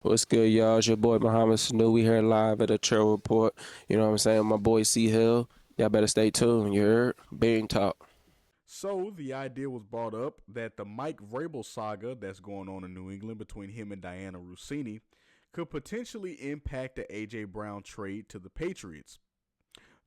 What's good, y'all? It's your boy Muhammad Sanu. We here live at the Trail Report. You know what I'm saying? My boy C Hill. Y'all better stay tuned. You heard? Being talk. So the idea was brought up that the Mike Vrabel saga that's going on in New England between him and Dianna Russini could potentially impact the AJ Brown trade to the Patriots.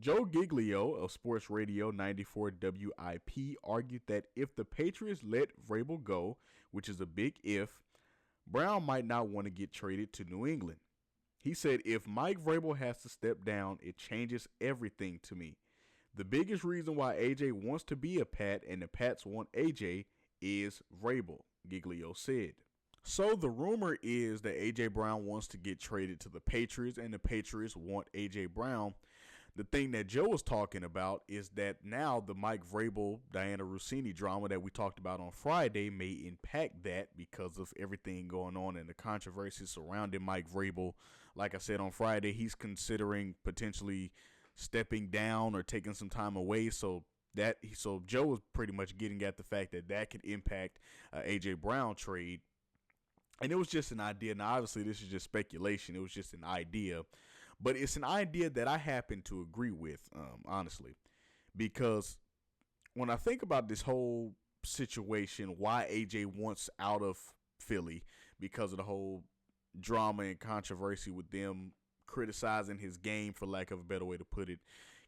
Joe Giglio of Sports Radio 94 WIP argued that if the Patriots let Vrabel go, which is a big if, Brown might not want to get traded to New England. He said, if Mike Vrabel has to step down, it changes everything to me. The biggest reason why AJ wants to be a Pat and the Pats want AJ is Vrabel, Giglio said. So the rumor is that AJ Brown wants to get traded to the Patriots and the Patriots want AJ Brown. The thing that Joe was talking about is that now the Mike Vrabel, Dianna Russini drama that we talked about on Friday may impact that because of everything going on and the controversy surrounding Mike Vrabel. Like I said on Friday, he's considering potentially stepping down or taking some time away. So Joe was pretty much getting at the fact that that could impact AJ Brown trade. And it was just an idea. Now, obviously, this is just speculation. It was just an idea. But it's an idea that I happen to agree with, honestly. Because when I think about this whole situation, why AJ wants out of Philly because of the whole drama and controversy with them criticizing his game, for lack of a better way to put it,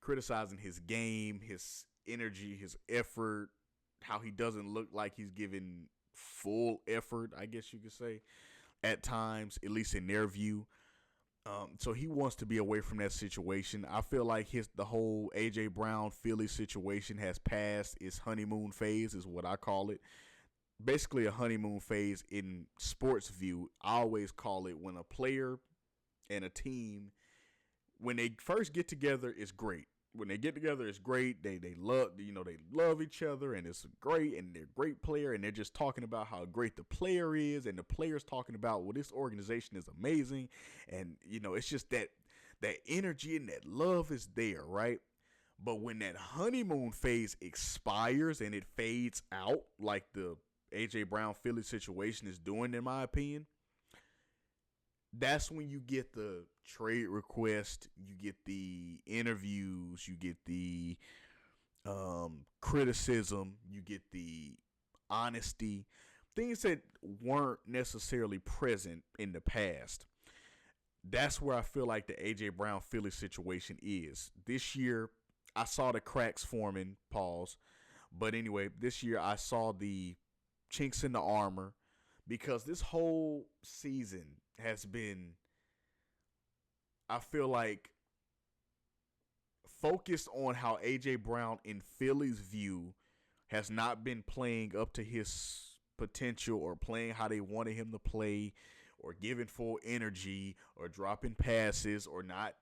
criticizing his game, his energy, his effort, how he doesn't look like he's giving full effort, I guess you could say, at times, at least in their view. So he wants to be away from that situation. I feel like the whole AJ Brown Philly situation has passed its honeymoon phase, is what I call it. Basically, a honeymoon phase in sports view. I always call it when a player and a team, when they first get together, it's great. When they get together, it's great. They love they love each other and it's great and they're a great player and they're just talking about how great the player is and the player's talking about, well, this organization is amazing, and it's just that energy and that love is there, right? But when that honeymoon phase expires and it fades out, like the AJ Brown Philly situation is doing, in my opinion, that's when you get the trade request, you get the interviews, you get the criticism, you get the honesty, things that weren't necessarily present in the past. That's where I feel like the AJ Brown Philly situation is. This year, I saw the cracks forming, pause. But anyway, this year I saw the chinks in the armor because this whole season has been, I feel like, focused on how AJ Brown, in Philly's view, has not been playing up to his potential or playing how they wanted him to play or giving full energy or dropping passes or not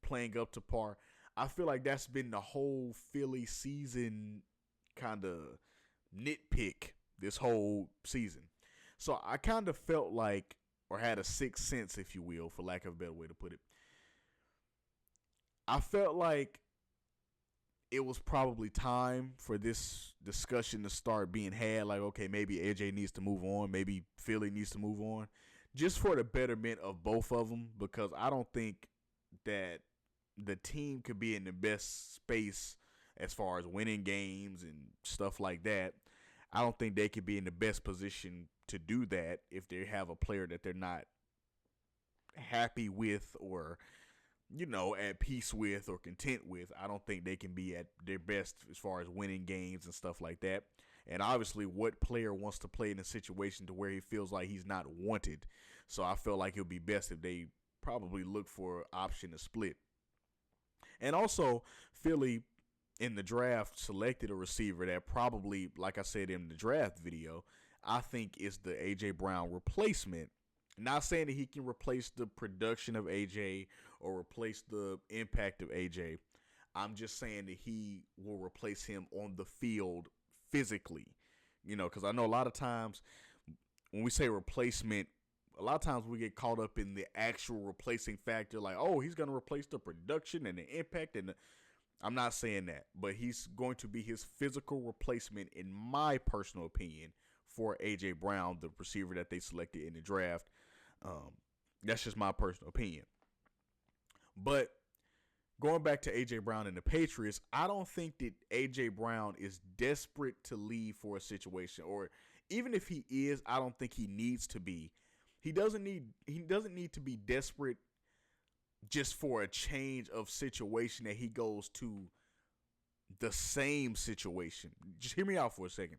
playing up to par. I feel like that's been the whole Philly season kind of nitpick this whole season. So I kind of felt like, or had a sixth sense, if you will, for lack of a better way to put it. I felt like it was probably time for this discussion to start being had. Like, okay, maybe AJ needs to move on. Maybe Philly needs to move on. Just for the betterment of both of them, because I don't think that the team could be in the best space as far as winning games and stuff like that. I don't think they could be in the best position to do that if they have a player that they're not happy with or at peace with or content with. I don't think they can be at their best as far as winning games and stuff like that. And obviously, what player wants to play in a situation to where he feels like he's not wanted? So I feel like it'll be best if they probably look for an option to split. And also, Philly in the draft selected a receiver that probably, like I said in the draft video, I think is the AJ Brown replacement. Not saying that he can replace the production of AJ or replace the impact of AJ. I'm just saying that he will replace him on the field physically. Because I know a lot of times when we say replacement, a lot of times we get caught up in the actual replacing factor, like, oh, he's going to replace the production and the impact. I'm not saying that, but he's going to be his physical replacement, in my personal opinion, for AJ Brown, the receiver that they selected in the draft. Um, That's just my personal opinion. But going back to A.J. Brown and the Patriots, I don't think that A.J. Brown is desperate to leave for a situation, or even if he is, I don't think he needs to be. He doesn't need to be desperate just for a change of situation that he goes to the same situation. Just hear me out for a second.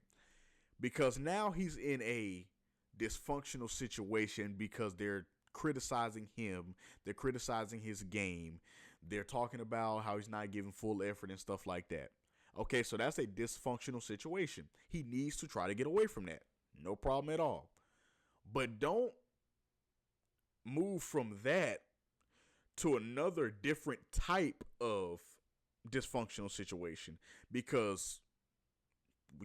Because now he's in a dysfunctional situation because they're criticizing him, they're criticizing his game, they're talking about how he's not giving full effort and stuff like that. Okay, so that's a dysfunctional situation. He needs to try to get away from that. No problem at all. But don't move from that to another different type of dysfunctional situation, because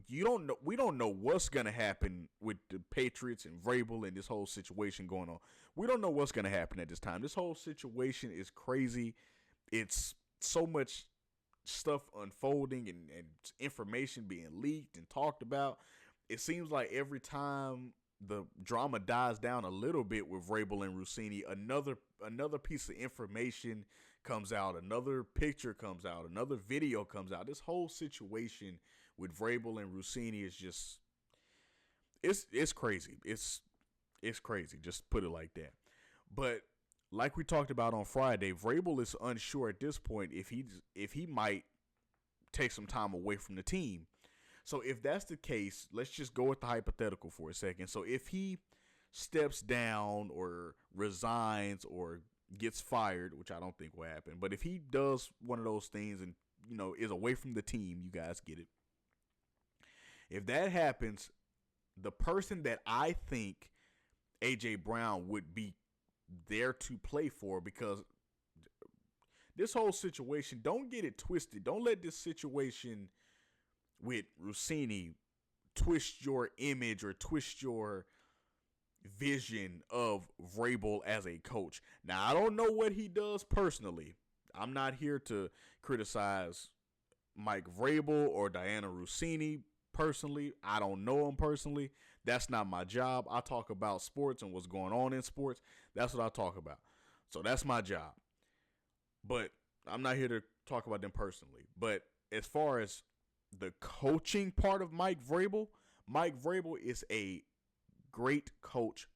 we don't know what's gonna happen with the Patriots and Vrabel and this whole situation going on. We don't know what's gonna happen at this time. This whole situation is crazy. It's so much stuff unfolding and information being leaked and talked about. It seems like every time the drama dies down a little bit with Vrabel and Russini, another piece of information comes out, another picture comes out, another video comes out. This whole situation with Vrabel and Russini is just it's crazy. It's crazy. Just put it like that. But like we talked about on Friday, Vrabel is unsure at this point if he might take some time away from the team. So if that's the case, let's just go with the hypothetical for a second. So if he steps down or resigns or gets fired, which I don't think will happen, but if he does one of those things and is away from the team, you guys get it. If that happens, the person that I think A.J. Brown would be there to play for, because this whole situation, don't get it twisted. Don't let this situation with Russini twist your image or twist your vision of Vrabel as a coach. Now, I don't know what he does personally. I'm not here to criticize Mike Vrabel or Dianna Russini personally. I don't know him personally. That's not my job. I talk about sports and what's going on in sports. That's what I talk about. So that's my job. But I'm not here to talk about them personally. But as far as the coaching part of Mike Vrabel is a great coach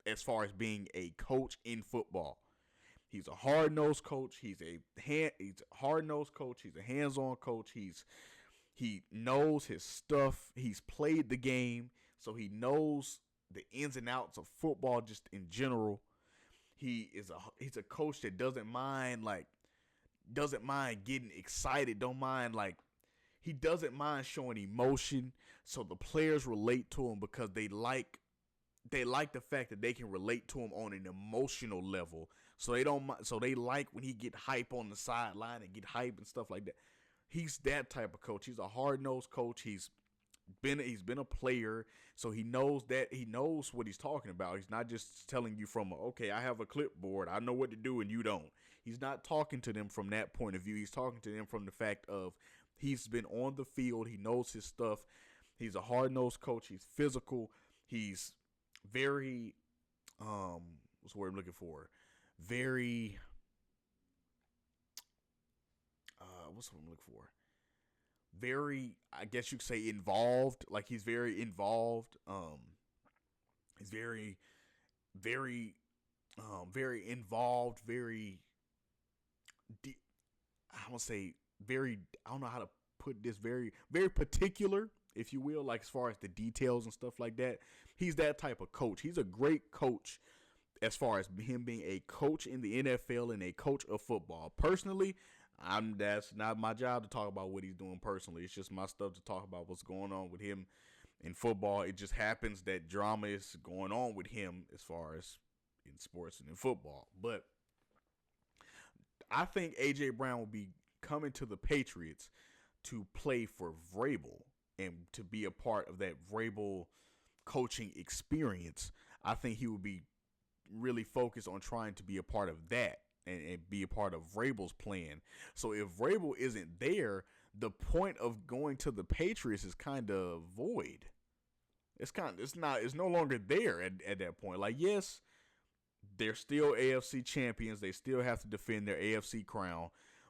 as far as being a coach in football. He's a hard-nosed coach. He's a hard-nosed coach. He's a hands-on coach. He knows his stuff. He's played the game, so he knows the ins and outs of football just in general. He's a coach that doesn't mind getting excited. He doesn't mind showing emotion, so the players relate to him because they like the fact that they can relate to him on an emotional level. So they like when he get hype on the sideline and get hype and stuff like that. He's that type of coach. He's a hard-nosed coach. He's been a player, so he knows what he's talking about. He's not just telling you from okay, I have a clipboard, I know what to do and you don't. He's not talking to them from that point of view. He's talking to them from the fact of he's been on the field. He knows his stuff. He's a hard-nosed coach. He's physical. He's very what's the word I'm looking for? Very what's what I'm looking for? Very, I guess you could say, involved. Like, he's very involved. He's very involved. I want to say very. I don't know how to put this. Very particular, if you will. Like, as far as the details and stuff like that. He's that type of coach. He's a great coach. As far as him being a coach in the NFL and a coach of football. Personally, that's not my job to talk about what he's doing personally. It's just my stuff to talk about what's going on with him in football. It just happens that drama is going on with him as far as in sports and in football. But I think A.J. Brown will be coming to the Patriots to play for Vrabel and to be a part of that Vrabel coaching experience. I think he will be really focused on trying to be a part of that. And be a part of Vrabel's plan. So if Vrabel isn't there, the point of going to the Patriots is kind of void. It's no longer there at that point. Like, yes, They're still AFC champions. They still have to defend their AFC crown.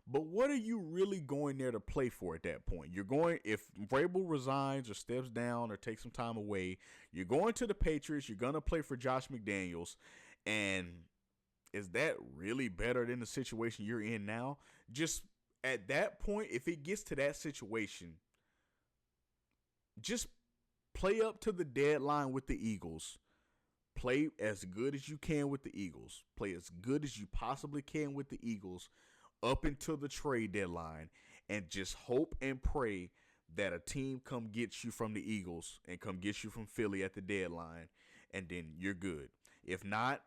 But what are you really going there to play for at that point? You're going, if Vrabel resigns or steps down or takes some time away, you're going to the Patriots. You're going to play for Josh McDaniels. And is that really better than the situation you're in now? Just at that point, if it gets to that situation, just play up to the deadline with the Eagles. Play as good as you can with the Eagles. Play as good as you possibly can with the Eagles up until the trade deadline, and just hope and pray that a team come get you from the Eagles and come get you from Philly at the deadline, and then you're good. If not,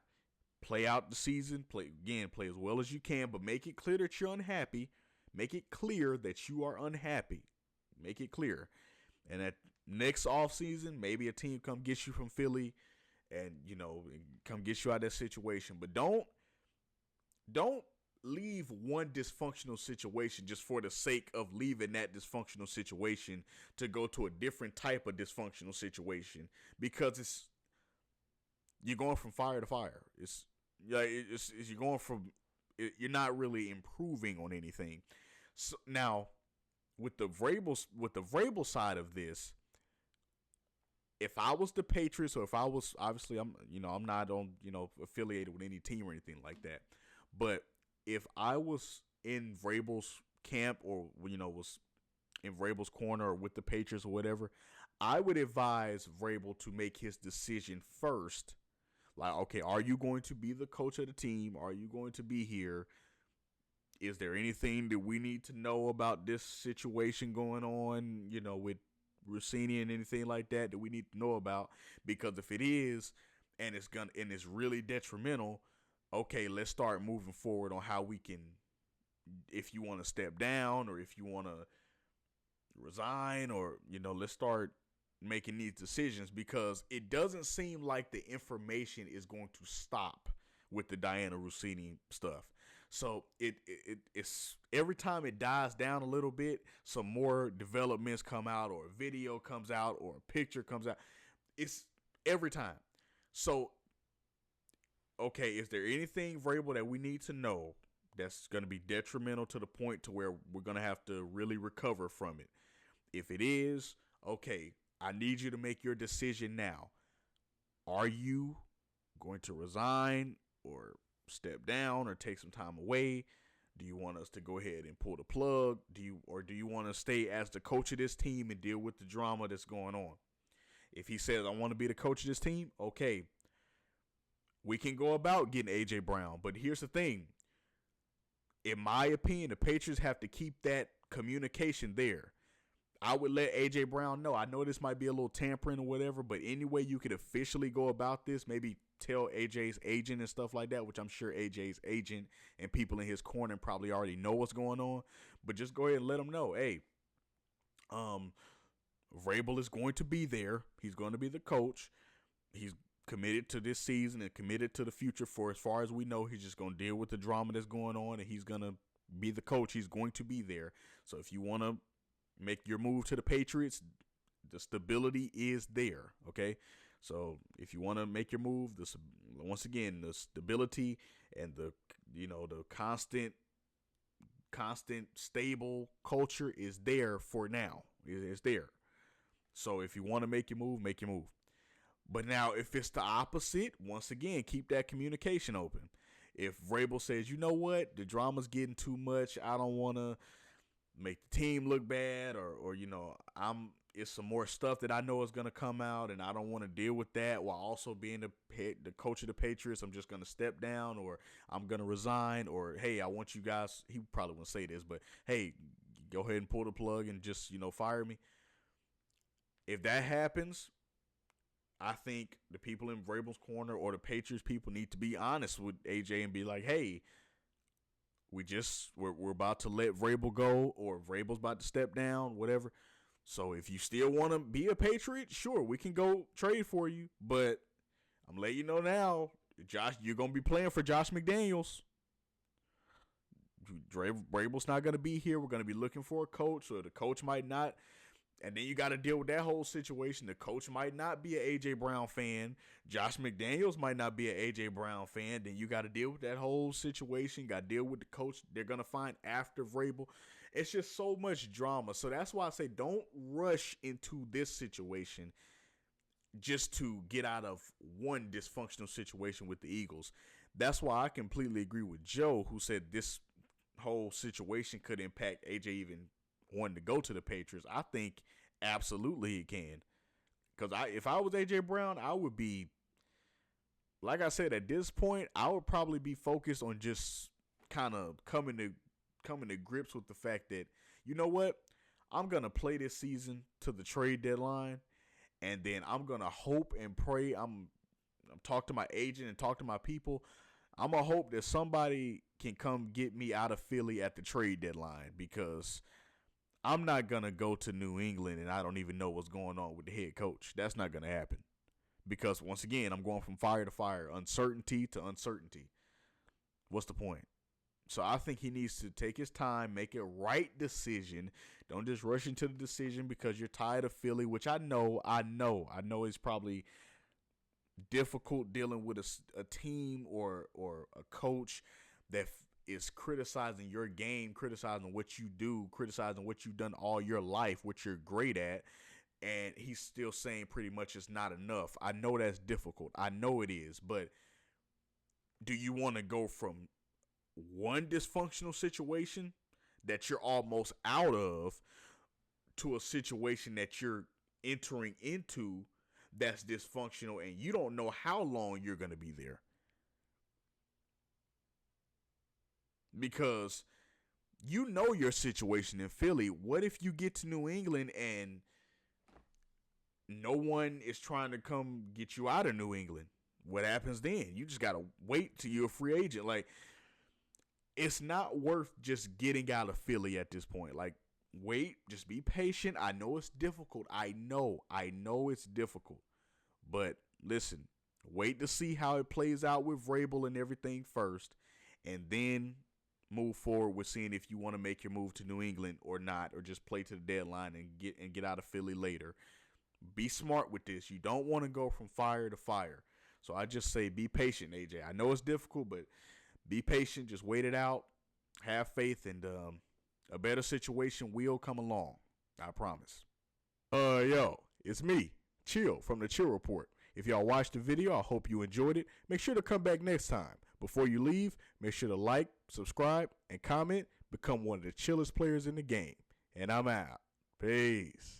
play out the season. Play as well as you can, but make it clear that you're unhappy. Make it clear that you are unhappy. Make it clear. And at next offseason, maybe a team come get you from Philly and, come get you out of that situation. But don't leave one dysfunctional situation just for the sake of leaving that dysfunctional situation to go to a different type of dysfunctional situation, because you're going from fire to fire. You're going from, you're not really improving on anything. So now with the Vrabel side of this, if I was the Patriots, or if I was, obviously I'm not on, affiliated with any team or anything like that, but if I was in Vrabel's camp, or was in Vrabel's corner or with the Patriots or whatever, I would advise Vrabel to make his decision first. Like, okay, are you going to be the coach of the team? Are you going to be here? Is there anything that we need to know about this situation going on, with Russini and anything like that we need to know about? Because if it is, and it's really detrimental, okay, let's start moving forward on how we can, if you want to step down or if you want to resign, or, let's start making these decisions, because it doesn't seem like the information is going to stop with the Dianna Russini stuff. So it's every time it dies down a little bit, some more developments come out, or a video comes out, or a picture comes out. It's every time. So, okay, is there anything, Vrabel, that we need to know that's going to be detrimental to the point to where we're going to have to really recover from it? If it is, okay, I need you to make your decision now. Are you going to resign or step down or take some time away? Do you want us to go ahead and pull the plug? Do you want to stay as the coach of this team and deal with the drama that's going on? If he says, I want to be the coach of this team, okay, we can go about getting A.J. Brown. But here's the thing. In my opinion, the Patriots have to keep that communication there. I would let A.J. Brown know. I know this might be a little tampering or whatever, but any way you could officially go about this, maybe tell A.J.'s agent and stuff like that, which I'm sure A.J.'s agent and people in his corner probably already know what's going on. But just go ahead and let them know, hey, Vrabel is going to be there. He's going to be the coach. He's committed to this season and committed to the future. For as far as we know, he's just going to deal with the drama that's going on, and he's going to be the coach. He's going to be there. So if you want to make your move to the Patriots, the stability is there, okay? So if you want to make your move, once again, the stability and the constant stable culture is there for now. It's there. So if you want to make your move, make your move. But now if it's the opposite, once again, keep that communication open. If Vrabel says, you know what, the drama's getting too much, I don't want to make the team look bad, or it's some more stuff that I know is going to come out, and I don't want to deal with that while also being the coach of the Patriots. I'm just going to step down, or I'm going to resign, or, hey, I want you guys, he probably wouldn't say this, but, hey, go ahead and pull the plug and just, fire me. If that happens, I think the people in Vrabel's corner or the Patriots people need to be honest with AJ and be like, hey, we're about to let Vrabel go, or Vrabel's about to step down, whatever. So if you still want to be a Patriot, sure, we can go trade for you. But I'm letting you know now, Josh, you're going to be playing for Josh McDaniels. Vrabel's not going to be here. We're going to be looking for a coach, or the coach might not And then you got to deal with that whole situation. The coach might not be an A.J. Brown fan. Josh McDaniels might not be an A.J. Brown fan. Then you got to deal with that whole situation. Got to deal with the coach they're going to find after Vrabel. It's just so much drama. So that's why I say don't rush into this situation just to get out of one dysfunctional situation with the Eagles. That's why I completely agree with Joe, who said this whole situation could impact A.J. even wanting to go to the Patriots. I think absolutely he can. Because if I was A.J. Brown, I would be, like I said, at this point, I would probably be focused on just kind of coming to grips with the fact that, you know what, I'm going to play this season to the trade deadline, and then I'm going to hope and pray. I'm talk to my agent and talk to my people. I'm going to hope that somebody can come get me out of Philly at the trade deadline, because I'm not going to go to New England and I don't even know what's going on with the head coach. That's not going to happen. Because, once again, I'm going from fire to fire, uncertainty to uncertainty. What's the point? So I think he needs to take his time, make a right decision. Don't just rush into the decision because you're tired of Philly, which I know it's probably difficult dealing with a team or a coach that is criticizing your game, criticizing what you do, criticizing what you've done all your life, what you're great at, and he's still saying pretty much it's not enough. I know that's difficult. I know it is, but do you want to go from one dysfunctional situation that you're almost out of to a situation that you're entering into that's dysfunctional and you don't know how long you're going to be there? Because you know your situation in Philly. What if you get to New England and no one is trying to come get you out of New England? What happens then? You just got to wait till you're a free agent. Like, it's not worth just getting out of Philly at this point. Like, wait, just be patient. I know it's difficult. I know it's difficult. But listen, wait to see how it plays out with Vrabel and everything first, and then move forward with seeing if you want to make your move to New England or not, or just play to the deadline and get out of Philly later. Be smart with this. You don't want to go from fire to fire. So I just say be patient, AJ. I know it's difficult, but be patient. Just wait it out. Have faith, and a better situation will come along. I promise. Yo, it's me, Chill, from the Chill Report. If y'all watched the video, I hope you enjoyed it. Make sure to come back next time. Before you leave, make sure to like, subscribe, and comment. Become one of the chillest players in the game. And I'm out. Peace.